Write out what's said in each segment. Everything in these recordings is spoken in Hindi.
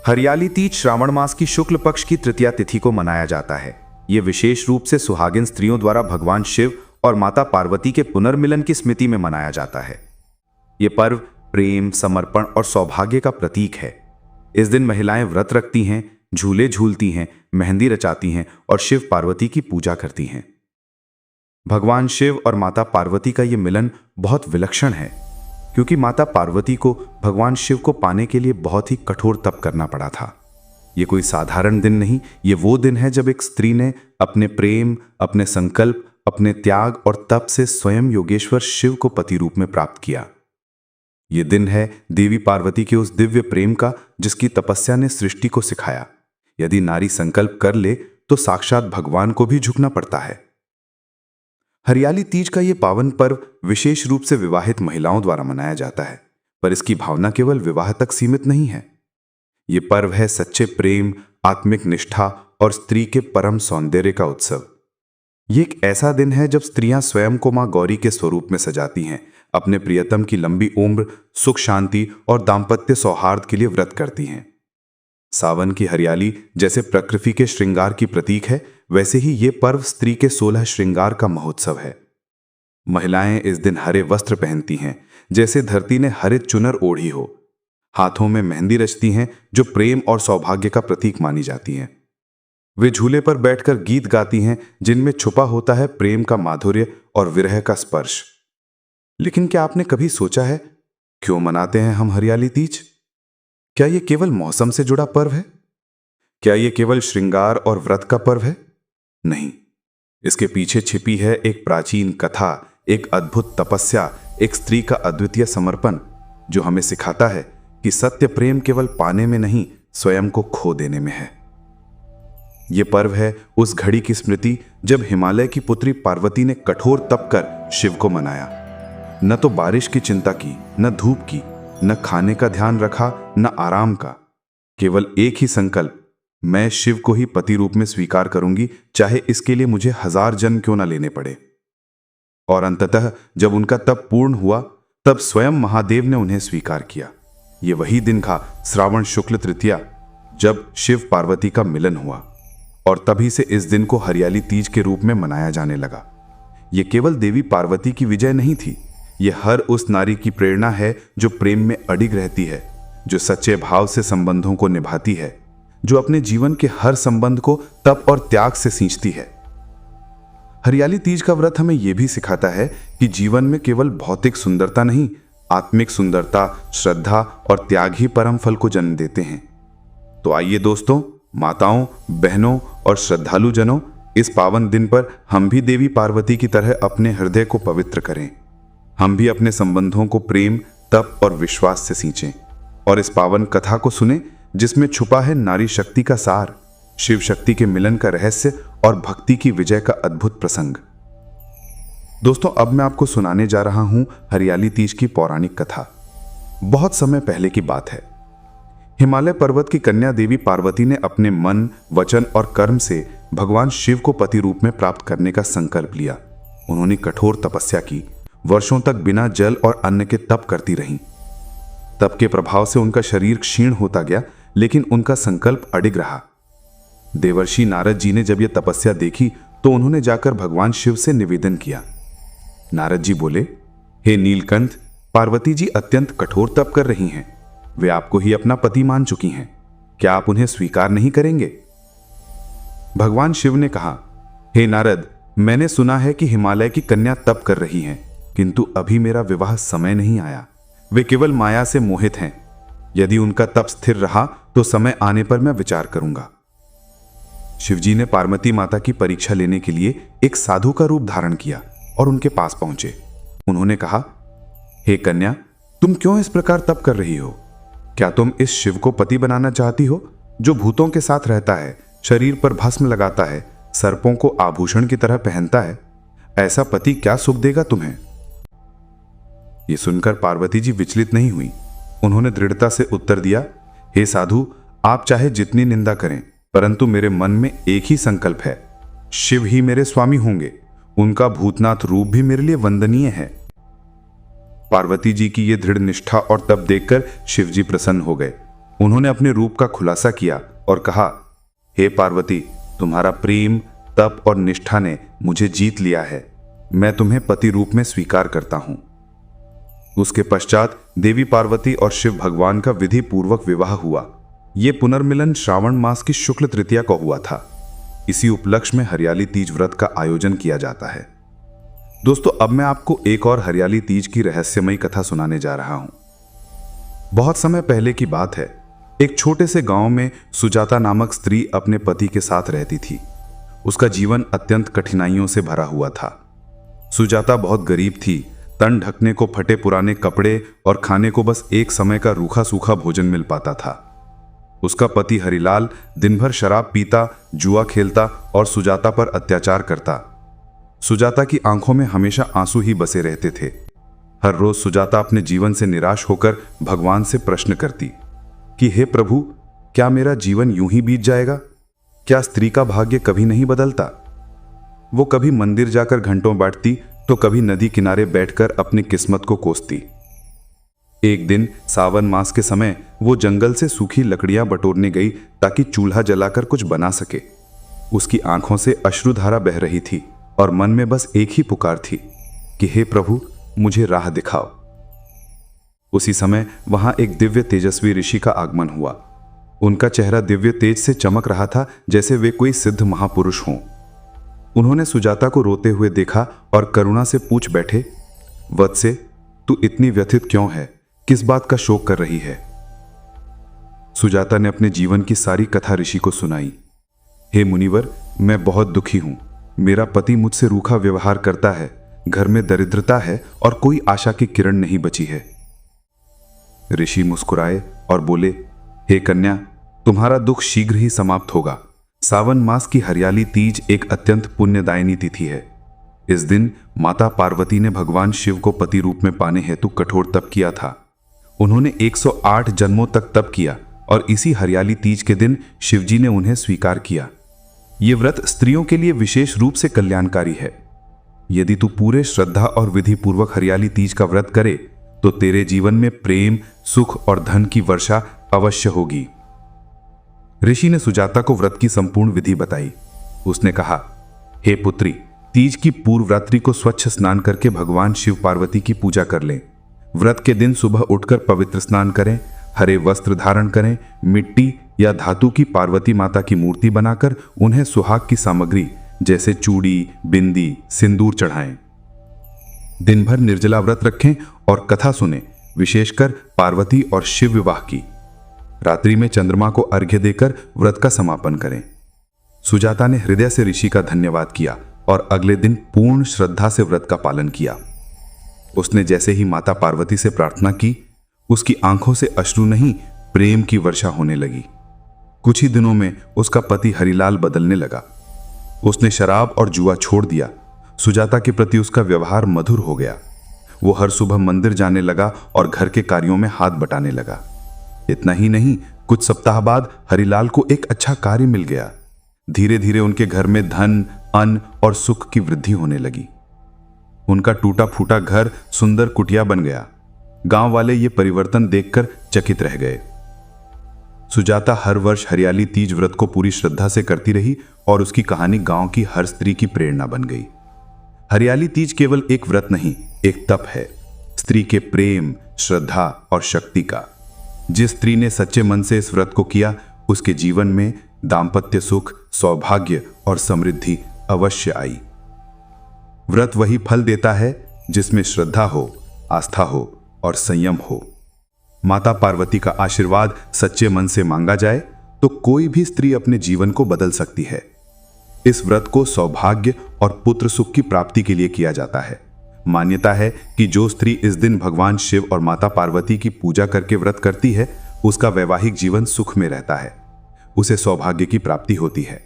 हरियाली तीज श्रावण मास की शुक्ल पक्ष की तृतीया तिथि को मनाया जाता है। ये विशेष रूप से सुहागिन स्त्रियों द्वारा भगवान शिव और माता पार्वती के पुनर्मिलन की स्मृति में मनाया जाता है। ये पर्व प्रेम, समर्पण और सौभाग्य का प्रतीक है। इस दिन महिलाएं व्रत रखती हैं, झूले झूलती हैं, मेहंदी रचाती हैं और शिव पार्वती की पूजा करती हैं। भगवान शिव और माता पार्वती का ये मिलन बहुत विलक्षण है, क्योंकि माता पार्वती को भगवान शिव को पाने के लिए बहुत ही कठोर तप करना पड़ा था। ये कोई साधारण दिन नहीं, ये वो दिन है जब एक स्त्री ने अपने प्रेम, अपने संकल्प, अपने त्याग और तप से स्वयं योगेश्वर शिव को पति रूप में प्राप्त किया। ये दिन है देवी पार्वती के उस दिव्य प्रेम का जिसकी तपस्या ने सृष्टि को सिखाया। यदि नारी संकल्प कर ले तो साक्षात भगवान को भी झुकना पड़ता है। हरियाली तीज का ये पावन पर्व विशेष रूप से विवाहित महिलाओं द्वारा मनाया जाता है, पर इसकी भावना केवल विवाह तक सीमित नहीं है। ये पर्व है सच्चे प्रेम, आत्मिक निष्ठा और स्त्री के परम सौंदर्य का उत्सव। ये एक ऐसा दिन है जब स्त्रियां स्वयं को मां गौरी के स्वरूप में सजाती हैं, अपने प्रियतम की लंबी उम्र, सुख शांति और दाम्पत्य सौहार्द के लिए व्रत करती हैं। सावन की हरियाली जैसे प्रकृति के श्रृंगार की प्रतीक है, वैसे ही ये पर्व स्त्री के 16 श्रृंगार का महोत्सव है। महिलाएं इस दिन हरे वस्त्र पहनती हैं, जैसे धरती ने हरित चुनर ओढ़ी हो। हाथों में मेहंदी रचती हैं, जो प्रेम और सौभाग्य का प्रतीक मानी जाती हैं। वे झूले पर बैठकर गीत गाती हैं, जिनमें छुपा होता है प्रेम का माधुर्य और विरह का स्पर्श। लेकिन क्या आपने कभी सोचा है, क्यों मनाते हैं हम हरियाली तीज? क्या यह केवल मौसम से जुड़ा पर्व है? क्या यह केवल श्रृंगार और व्रत का पर्व है? नहीं, इसके पीछे छिपी है एक प्राचीन कथा, एक अद्भुत तपस्या, एक स्त्री का अद्वितीय समर्पण, जो हमें सिखाता है कि सत्य प्रेम केवल पाने में नहीं, स्वयं को खो देने में है। यह पर्व है उस घड़ी की स्मृति जब हिमालय की पुत्री पार्वती ने कठोर तप कर शिव को मनाया। न तो बारिश की चिंता की, न धूप की, न खाने का ध्यान रखा, न आराम का। केवल एक ही संकल्प, मैं शिव को ही पति रूप में स्वीकार करूंगी, चाहे इसके लिए मुझे 1000 जन्म क्यों न लेने पड़े। और अंततः जब उनका तप पूर्ण हुआ, तब स्वयं महादेव ने उन्हें स्वीकार किया। यह वही दिन था, श्रावण शुक्ल तृतीया, जब शिव पार्वती का मिलन हुआ, और तभी से इस दिन को हरियाली तीज के रूप में मनाया जाने लगा। यह केवल देवी पार्वती की विजय नहीं थी, यह हर उस नारी की प्रेरणा है जो प्रेम में अडिग रहती है, जो सच्चे भाव से संबंधों को निभाती है, जो अपने जीवन के हर संबंध को तप और त्याग से सींचती है। हरियाली तीज का व्रत हमें यह भी सिखाता है कि जीवन में केवल भौतिक सुंदरता नहीं, आत्मिक सुंदरता, श्रद्धा और त्याग ही परम फल को जन्म देते हैं। तो आइए दोस्तों, माताओं, बहनों और श्रद्धालु जनों, इस पावन दिन पर हम भी देवी पार्वती की तरह अपने हृदय को पवित्र करें। हम भी अपने संबंधों को प्रेम, तप और विश्वास से सींचें, और इस पावन कथा को सुने जिसमें छुपा है नारी शक्ति का सार, शिव शक्ति के मिलन का रहस्य और भक्ति की विजय का अद्भुत प्रसंग। दोस्तों, अब मैं आपको सुनाने जा रहा हूं हरियाली तीज की पौराणिक कथा। बहुत समय पहले की बात है। हिमालय पर्वत की कन्या देवी पार्वती ने अपने मन, वचन और कर्म से भगवान शिव को पति रूप में प्राप्त करने का संकल्प लिया। उन्होंने कठोर तपस्या की, वर्षों तक बिना जल और अन्न के तप करती रहीं। तप के प्रभाव से उनका शरीर क्षीण होता गया, लेकिन उनका संकल्प अडिग रहा। देवर्षि नारद जी ने जब यह तपस्या देखी तो उन्होंने जाकर भगवान शिव से निवेदन किया। नारद जी बोले, हे नीलकंठ, पार्वती जी अत्यंत कठोर तप कर रही हैं। वे आपको ही अपना पति मान चुकी हैं, क्या आप उन्हें स्वीकार नहीं करेंगे? भगवान शिव ने कहा, हे नारद, मैंने सुना है कि हिमालय की कन्या तप कर रही हैं, किंतु अभी मेरा विवाह समय नहीं आया। वे केवल माया से मोहित हैं। यदि उनका तप स्थिर रहा तो समय आने पर मैं विचार करूंगा। शिवजी ने पार्वती माता की परीक्षा लेने के लिए एक साधु का रूप धारण किया और उनके पास पहुंचे। उन्होंने कहा, हे कन्या, तुम क्यों इस प्रकार तप कर रही हो? क्या तुम इस शिव को पति बनाना चाहती हो, जो भूतों के साथ रहता है, शरीर पर भस्म लगाता है, सर्पों को आभूषण की तरह पहनता है? ऐसा पति क्या सुख देगा तुम्हें? ये सुनकर पार्वती जी विचलित नहीं हुई। उन्होंने दृढ़ता से उत्तर दिया, हे साधु, आप चाहे जितनी निंदा करें, परंतु मेरे मन में एक ही संकल्प है, शिव ही मेरे स्वामी होंगे। उनका भूतनाथ रूप भी मेरे लिए वंदनीय है। पार्वती जी की यह दृढ़ निष्ठा और तप देखकर शिवजी प्रसन्न हो गए। उन्होंने अपने रूप का खुलासा किया और कहा, हे पार्वती, तुम्हारा प्रेम, तप और निष्ठा ने मुझे जीत लिया है। मैं तुम्हें पति रूप में स्वीकार करता हूं। उसके पश्चात देवी पार्वती और शिव भगवान का विधि पूर्वक विवाह हुआ। यह पुनर्मिलन श्रावण मास की शुक्ल तृतीया को हुआ था। इसी उपलक्ष्य में हरियाली तीज व्रत का आयोजन किया जाता है। दोस्तों, अब मैं आपको एक और हरियाली तीज की रहस्यमयी कथा सुनाने जा रहा हूं। बहुत समय पहले की बात है। एक छोटे से गांव में सुजाता नामक स्त्री अपने पति के साथ रहती थी। उसका जीवन अत्यंत कठिनाइयों से भरा हुआ था। सुजाता बहुत गरीब थी। तन ढकने को फटे पुराने कपड़े और खाने को बस एक समय का रूखा सूखा भोजन मिल पाता था। उसका पति हरिलाल दिन भर शराब पीता, जुआ खेलता और सुजाता पर अत्याचार करता। सुजाता की आंखों में हमेशा आंसू ही बसे रहते थे। हर रोज सुजाता अपने जीवन से निराश होकर भगवान से प्रश्न करती कि हे प्रभु, क्या मेरा जीवन यूं ही बीत जाएगा? क्या स्त्री का भाग्य कभी नहीं बदलता? वो कभी मंदिर जाकर घंटों बैठती तो कभी नदी किनारे बैठकर अपनी किस्मत को कोसती। एक दिन सावन मास के समय वो जंगल से सूखी लकड़ियां बटोरने गई ताकि चूल्हा जलाकर कुछ बना सके। उसकी आंखों से अश्रुधारा बह रही थी और मन में बस एक ही पुकार थी कि हे प्रभु, मुझे राह दिखाओ। उसी समय वहां एक दिव्य तेजस्वी ऋषि का आगमन हुआ। उनका चेहरा दिव्य तेज से चमक रहा था, जैसे वे कोई सिद्ध महापुरुष हों। उन्होंने सुजाता को रोते हुए देखा और करुणा से पूछ बैठे, वत्से, तू इतनी व्यथित क्यों है? किस बात का शोक कर रही है? सुजाता ने अपने जीवन की सारी कथा ऋषि को सुनाई। हे मुनिवर, मैं बहुत दुखी हूं। मेरा पति मुझसे रूखा व्यवहार करता है, घर में दरिद्रता है और कोई आशा की किरण नहीं बची है। ऋषि मुस्कुराए और बोले, हे कन्या, तुम्हारा दुख शीघ्र ही समाप्त होगा। सावन मास की हरियाली तीज एक अत्यंत पुण्यदायिनी तिथि है। इस दिन माता पार्वती ने भगवान शिव को पति रूप में पाने हेतु कठोर तप किया था। उन्होंने 108 जन्मों तक तप किया और इसी हरियाली तीज के दिन शिवजी ने उन्हें स्वीकार किया। यह व्रत स्त्रियों के लिए विशेष रूप से कल्याणकारी है। यदि तू पूरे श्रद्धा और विधि पूर्वक हरियाली तीज का व्रत करे तो तेरे जीवन में प्रेम, सुख और धन की वर्षा अवश्य होगी। ऋषि ने सुजाता को व्रत की संपूर्ण विधि बताई। उसने कहा, हे पुत्री, तीज की पूर्व रात्रि को स्वच्छ स्नान करके भगवान शिव पार्वती की पूजा कर लें। व्रत के दिन सुबह उठकर पवित्र स्नान करें, हरे वस्त्र धारण करें, मिट्टी या धातु की पार्वती माता की मूर्ति बनाकर उन्हें सुहाग की सामग्री जैसे चूड़ी, बिंदी, सिंदूर चढ़ाएं। दिन भर निर्जला व्रत रखें और कथा सुने, विशेषकर पार्वती और शिव विवाह की। रात्रि में चंद्रमा को अर्घ्य देकर व्रत का समापन करें। सुजाता ने हृदय से ऋषि का धन्यवाद किया और अगले दिन पूर्ण श्रद्धा से व्रत का पालन किया। उसने जैसे ही माता पार्वती से प्रार्थना की, उसकी आंखों से अश्रु नहीं, प्रेम की वर्षा होने लगी। कुछ ही दिनों में उसका पति हरिलाल बदलने लगा। उसने शराब और जुआ छोड़ दिया। सुजाता के प्रति उसका व्यवहार मधुर हो गया। वो हर सुबह मंदिर जाने लगा और घर के कार्यों में हाथ बटाने लगा। इतना ही नहीं, कुछ सप्ताह बाद हरिलाल को एक अच्छा कार्य मिल गया। धीरे धीरे उनके घर में धन, अन्न और सुख की वृद्धि होने लगी। उनका टूटा फूटा घर सुंदर कुटिया बन गया। गांव वाले ये परिवर्तन देखकर चकित रह गए। सुजाता हर वर्ष हरियाली तीज व्रत को पूरी श्रद्धा से करती रही और उसकी कहानी गांव की हर स्त्री की प्रेरणा बन गई। हरियाली तीज केवल एक व्रत नहीं, एक तप है, स्त्री के प्रेम, श्रद्धा और शक्ति का। जिस स्त्री ने सच्चे मन से इस व्रत को किया, उसके जीवन में दाम्पत्य सुख, सौभाग्य और समृद्धि अवश्य आई। व्रत वही फल देता है जिसमें श्रद्धा हो, आस्था हो और संयम हो। माता पार्वती का आशीर्वाद सच्चे मन से मांगा जाए तो कोई भी स्त्री अपने जीवन को बदल सकती है। इस व्रत को सौभाग्य और पुत्र सुख की प्राप्ति के लिए किया जाता है। मान्यता है कि जो स्त्री इस दिन भगवान शिव और माता पार्वती की पूजा करके व्रत करती है, उसका वैवाहिक जीवन सुख में रहता है, उसे सौभाग्य की प्राप्ति होती है।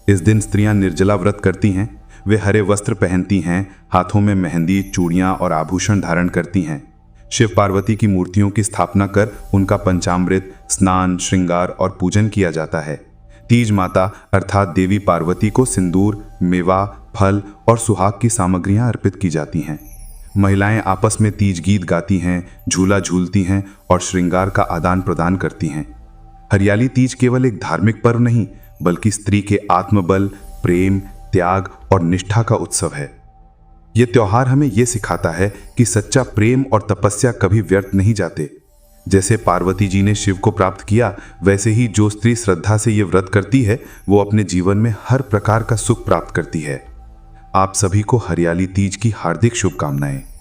इस दिन स्त्रियां निर्जला व्रत करती हैं। वे हरे वस्त्र पहनती हैं, हाथों में मेहंदी, चूड़ियां और आभूषण धारण करती हैं। शिव पार्वती की मूर्तियों की स्थापना कर उनका पंचामृत, स्नान, श्रृंगार और पूजन किया जाता है। तीज माता अर्थात देवी पार्वती को सिंदूर, मेवा, फल और सुहाग की सामग्रियां अर्पित की जाती हैं। महिलाएं आपस में तीज गीत गाती हैं, झूला झूलती हैं और श्रृंगार का आदान प्रदान करती हैं। हरियाली तीज केवल एक धार्मिक पर्व नहीं, बल्कि स्त्री के आत्मबल, प्रेम, त्याग और निष्ठा का उत्सव है। यह त्योहार हमें यह सिखाता है कि सच्चा प्रेम और तपस्या कभी व्यर्थ नहीं जाते। जैसे पार्वती जी ने शिव को प्राप्त किया, वैसे ही जो स्त्री श्रद्धा से यह व्रत करती है वो अपने जीवन में हर प्रकार का सुख प्राप्त करती है। आप सभी को हरियाली तीज की हार्दिक शुभकामनाएं।